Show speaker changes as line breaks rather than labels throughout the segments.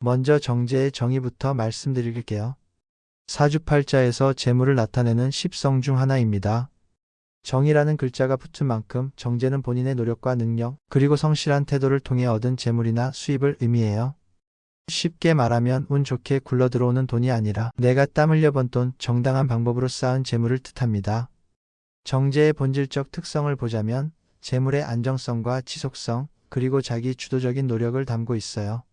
먼저 정제의 정의부터 말씀드릴게요. 사주팔자에서 재물을 나타내는 10성 중 하나입니다. 정이라는 글자가 붙은 만큼 정제는 본인의 노력과 능력, 그리고 성실한 태도를 통해 얻은 재물이나 수입을 의미해요. 쉽게 말하면 운 좋게 굴러들어오는 돈이 아니라 내가 땀 흘려 번 돈, 정당한 방법으로 쌓은 재물을 뜻합니다. 정제의 본질적 특성을 보자면 재물의 안정성과 지속성, 그리고 자기 주도적인 노력을 담고 있어요.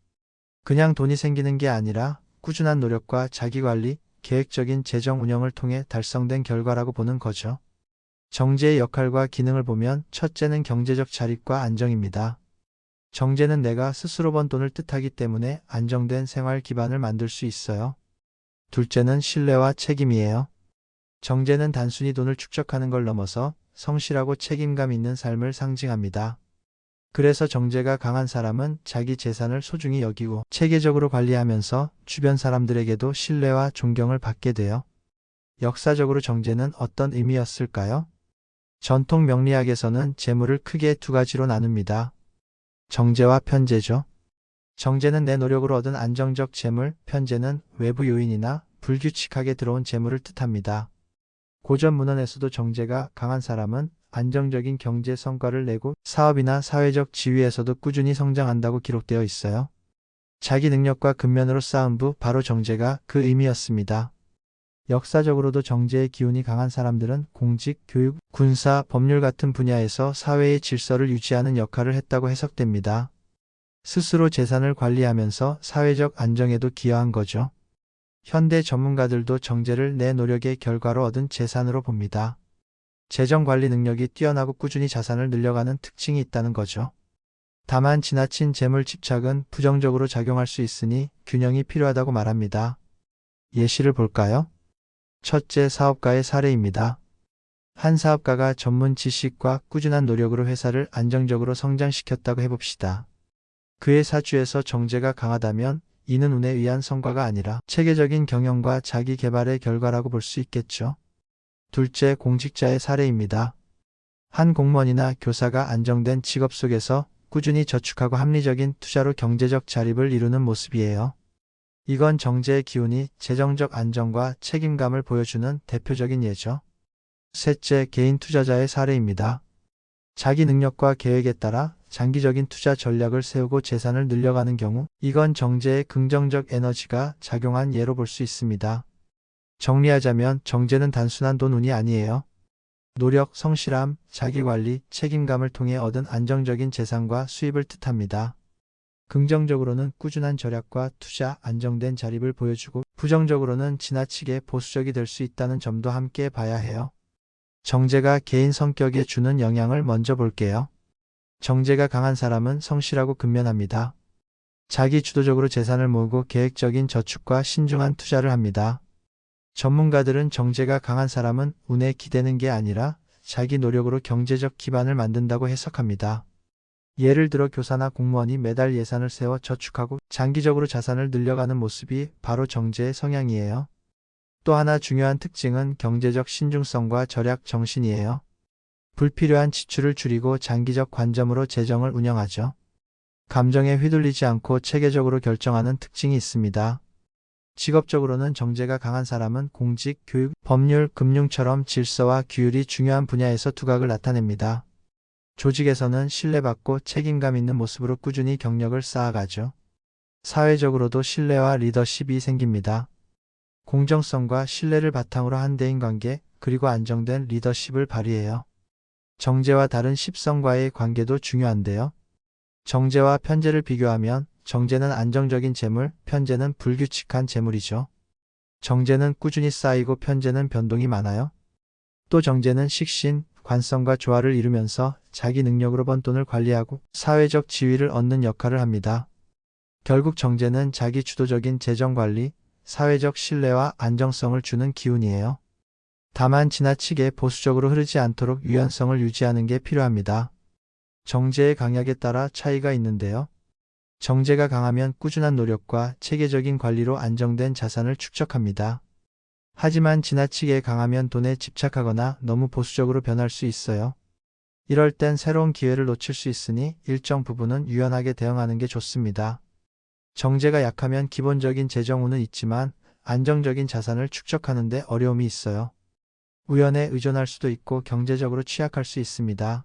그냥 돈이 생기는 게 아니라 꾸준한 노력과 자기관리, 계획적인 재정 운영을 통해 달성된 결과라고 보는 거죠. 정제의 역할과 기능을 보면 첫째는 경제적 자립과 안정입니다. 정제는 내가 스스로 번 돈을 뜻하기 때문에 안정된 생활 기반을 만들 수 있어요. 둘째는 신뢰와 책임이에요. 정제는 단순히 돈을 축적하는 걸 넘어서 성실하고 책임감 있는 삶을 상징합니다. 그래서 정제가 강한 사람은 자기 재산을 소중히 여기고 체계적으로 관리하면서 주변 사람들에게도 신뢰와 존경을 받게 돼요. 역사적으로 정제는 어떤 의미였을까요? 전통 명리학에서는 재물을 크게 두 가지로 나눕니다. 정제와 편제죠. 정제는 내 노력으로 얻은 안정적 재물, 편제는 외부 요인이나 불규칙하게 들어온 재물을 뜻합니다. 고전 문헌에서도 정제가 강한 사람은 안정적인 경제 성과를 내고 사업이나 사회적 지위에서도 꾸준히 성장한다고 기록되어 있어요. 자기 능력과 근면으로 쌓은 부, 바로 정제가 그 의미였습니다. 역사적으로도 정제의 기운이 강한 사람들은 공직, 교육, 군사, 법률 같은 분야에서 사회의 질서를 유지하는 역할을 했다고 해석됩니다. 스스로 재산을 관리하면서 사회적 안정에도 기여한 거죠. 현대 전문가들도 정제를 내 노력의 결과로 얻은 재산으로 봅니다. 재정 관리 능력이 뛰어나고 꾸준히 자산을 늘려가는 특징이 있다는 거죠. 다만 지나친 재물 집착은 부정적으로 작용할 수 있으니 균형이 필요하다고 말합니다. 예시를 볼까요? 첫째, 사업가의 사례입니다. 한 사업가가 전문 지식과 꾸준한 노력으로 회사를 안정적으로 성장시켰다고 해봅시다. 그의 사주에서 정제가 강하다면 이는 운에 의한 성과가 아니라 체계적인 경영과 자기 개발의 결과라고 볼 수 있겠죠. 둘째, 공직자의 사례입니다. 한 공무원이나 교사가 안정된 직업 속에서 꾸준히 저축하고 합리적인 투자로 경제적 자립을 이루는 모습이에요. 이건 정제의 기운이 재정적 안정과 책임감을 보여주는 대표적인 예죠. 셋째, 개인 투자자의 사례입니다. 자기 능력과 계획에 따라 장기적인 투자 전략을 세우고 재산을 늘려가는 경우, 이건 정제의 긍정적 에너지가 작용한 예로 볼 수 있습니다. 정리하자면 정제는 단순한 돈 운이 아니에요. 노력, 성실함, 자기관리, 책임감을 통해 얻은 안정적인 재산과 수입을 뜻합니다. 긍정적으로는 꾸준한 절약과 투자, 안정된 자립을 보여주고 부정적으로는 지나치게 보수적이 될 수 있다는 점도 함께 봐야 해요. 정제가 개인 성격에 주는 영향을 먼저 볼게요. 정제가 강한 사람은 성실하고 근면합니다. 자기 주도적으로 재산을 모으고 계획적인 저축과 신중한 투자를 합니다. 전문가들은 정제가 강한 사람은 운에 기대는 게 아니라 자기 노력으로 경제적 기반을 만든다고 해석합니다. 예를 들어 교사나 공무원이 매달 예산을 세워 저축하고 장기적으로 자산을 늘려가는 모습이 바로 정제의 성향이에요. 또 하나 중요한 특징은 경제적 신중성과 절약 정신이에요. 불필요한 지출을 줄이고 장기적 관점으로 재정을 운영하죠. 감정에 휘둘리지 않고 체계적으로 결정하는 특징이 있습니다. 직업적으로는 정제가 강한 사람은 공직, 교육, 법률, 금융처럼 질서와 규율이 중요한 분야에서 두각을 나타냅니다. 조직에서는 신뢰받고 책임감 있는 모습으로 꾸준히 경력을 쌓아가죠. 사회적으로도 신뢰와 리더십이 생깁니다. 공정성과 신뢰를 바탕으로 한 대인관계, 그리고 안정된 리더십을 발휘해요. 정제와 다른 십성과의 관계도 중요한데요. 정제와 편제를 비교하면 정제는 안정적인 재물, 편제는 불규칙한 재물이죠. 정제는 꾸준히 쌓이고 편제는 변동이 많아요. 또 정제는 식신, 관성과 조화를 이루면서 자기 능력으로 번 돈을 관리하고 사회적 지위를 얻는 역할을 합니다. 결국 정제는 자기 주도적인 재정 관리, 사회적 신뢰와 안정성을 주는 기운이에요. 다만 지나치게 보수적으로 흐르지 않도록 유연성을 유지하는 게 필요합니다. 정제의 강약에 따라 차이가 있는데요. 정제가 강하면 꾸준한 노력과 체계적인 관리로 안정된 자산을 축적합니다. 하지만 지나치게 강하면 돈에 집착하거나 너무 보수적으로 변할 수 있어요. 이럴 땐 새로운 기회를 놓칠 수 있으니 일정 부분은 유연하게 대응하는 게 좋습니다. 정제가 약하면 기본적인 재정운은 있지만 안정적인 자산을 축적하는 데 어려움이 있어요. 우연에 의존할 수도 있고 경제적으로 취약할 수 있습니다.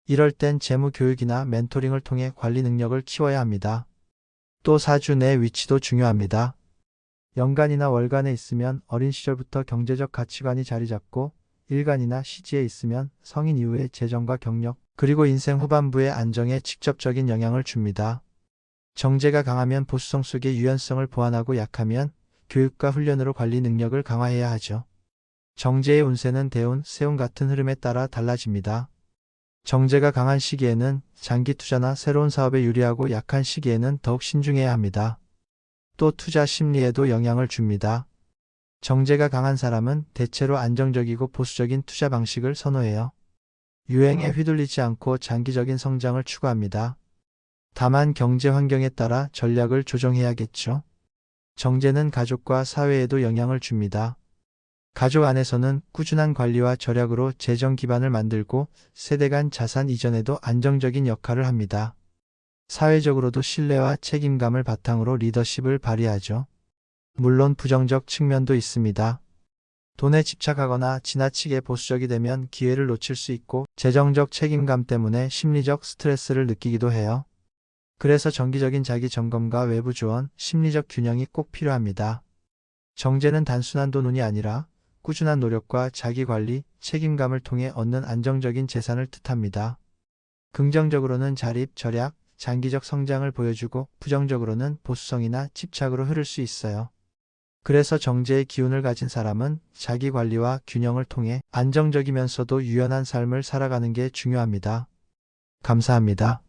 이럴 땐 재무 교육이나 멘토링을 통해 관리 능력을 키워야 합니다. 또 사주 내 위치도 중요합니다. 연간이나 월간에 있으면 어린 시절부터 경제적 가치관이 자리 잡고 일간이나 시지에 있으면 성인 이후의 재정과 경력, 그리고 인생 후반부의 안정에 직접적인 영향을 줍니다. 정제가 강하면 보수성 속의 유연성을 보완하고 약하면 교육과 훈련으로 관리 능력을 강화해야 하죠. 정제의 운세는 대운, 세운 같은 흐름에 따라 달라집니다. 정제가 강한 시기에는 장기 투자나 새로운 사업에 유리하고 약한 시기에는 더욱 신중해야 합니다. 또 투자 심리에도 영향을 줍니다. 정제가 강한 사람은 대체로 안정적이고 보수적인 투자 방식을 선호해요. 유행에 휘둘리지 않고 장기적인 성장을 추구합니다. 다만 경제 환경에 따라 전략을 조정해야겠죠. 정제는 가족과 사회에도 영향을 줍니다. 가족 안에서는 꾸준한 관리와 절약으로 재정 기반을 만들고 세대 간 자산 이전에도 안정적인 역할을 합니다. 사회적으로도 신뢰와 책임감을 바탕으로 리더십을 발휘하죠. 물론 부정적 측면도 있습니다. 돈에 집착하거나 지나치게 보수적이 되면 기회를 놓칠 수 있고 재정적 책임감 때문에 심리적 스트레스를 느끼기도 해요. 그래서 정기적인 자기 점검과 외부 조언, 심리적 균형이 꼭 필요합니다. 정제는 단순한 돈운이 아니라 꾸준한 노력과 자기 관리, 책임감을 통해 얻는 안정적인 재산을 뜻합니다. 긍정적으로는 자립, 절약, 장기적 성장을 보여주고 부정적으로는 보수성이나 집착으로 흐를 수 있어요. 그래서 정제의 기운을 가진 사람은 자기 관리와 균형을 통해 안정적이면서도 유연한 삶을 살아가는 게 중요합니다. 감사합니다.